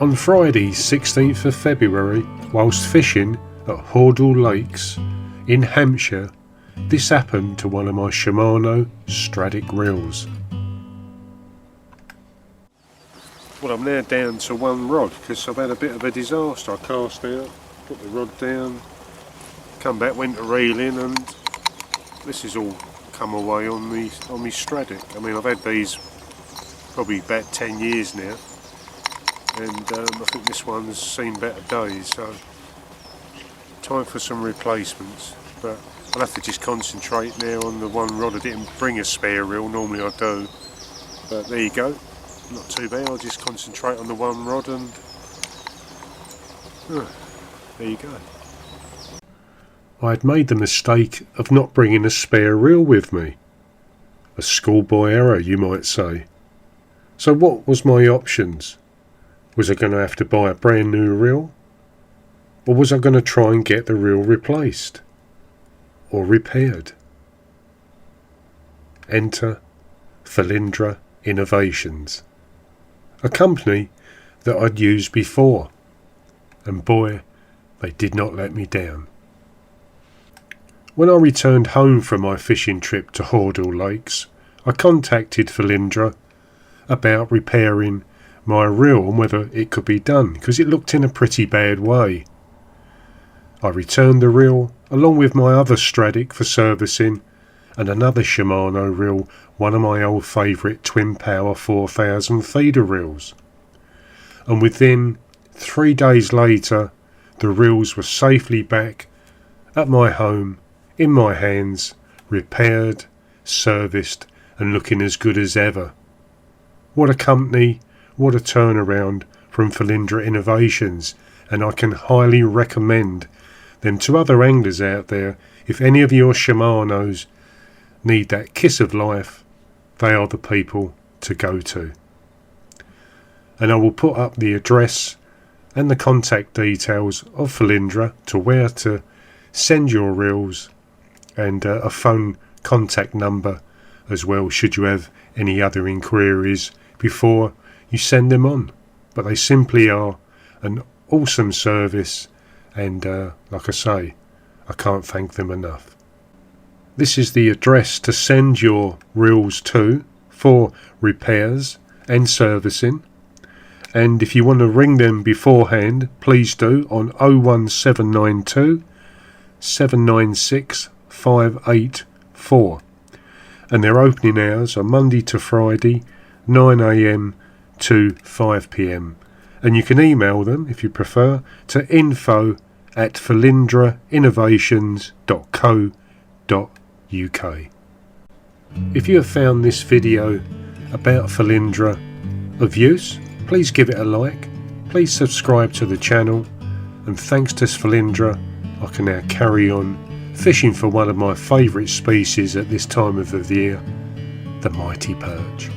On Friday 16th of February, whilst fishing at Hoardle Lakes in Hampshire, this happened to one of my Shimano Stradic reels. Well, I'm now down to one rod because I've had a bit of a disaster. I cast out, put the rod down, come back, went to reeling, and this has all come away on me Stradic. I mean, I've had these probably about 10 years now, and I think this one's seen better days, so time for some replacements. But I'll have to just concentrate now on the one rod. I didn't bring a spare reel, normally I do, but there you go, not too bad. I'll just concentrate on the one rod, and there you go. I had made the mistake of not bringing a spare reel with me. A schoolboy error, you might say. So what was my options? Was I going to have to buy a brand new reel? Or was I going to try and get the reel replaced? Or repaired? Enter Felindre Innovations, a company that I'd used before, and boy, they did not let me down. When I returned home from my fishing trip to Hoardle Lakes, I contacted Felindre about repairing my reel and whether it could be done, because it looked in a pretty bad way. I returned the reel along with my other Stradic for servicing, and another Shimano reel, one of my old favourite Twin Power 4000 feeder reels. And within 3 days later, the reels were safely back at my home, in my hands, repaired, serviced, and looking as good as ever. What a company, what a turnaround from Felindre Innovations, and I can highly recommend them to other anglers out there. If any of your Shimanos need that kiss of life, they are the people to go to. And I will put up the address and the contact details of Felindre to where to send your reels, and a phone contact number as well should you have any other inquiries before you send them on. But they simply are an awesome service, and like I say, I can't thank them enough. This is the address to send your reels to for repairs and servicing, and if you want to ring them beforehand, please do on 01792 796 584, and their opening hours are Monday to Friday 9 AM to 5 PM, and you can email them if you prefer to info@felindreinnovations.co.uk. If you have found this video about Felindre of use, please give it a like, please subscribe to the channel, and thanks to Felindre I can now carry on fishing for one of my favourite species at this time of the year, the mighty perch.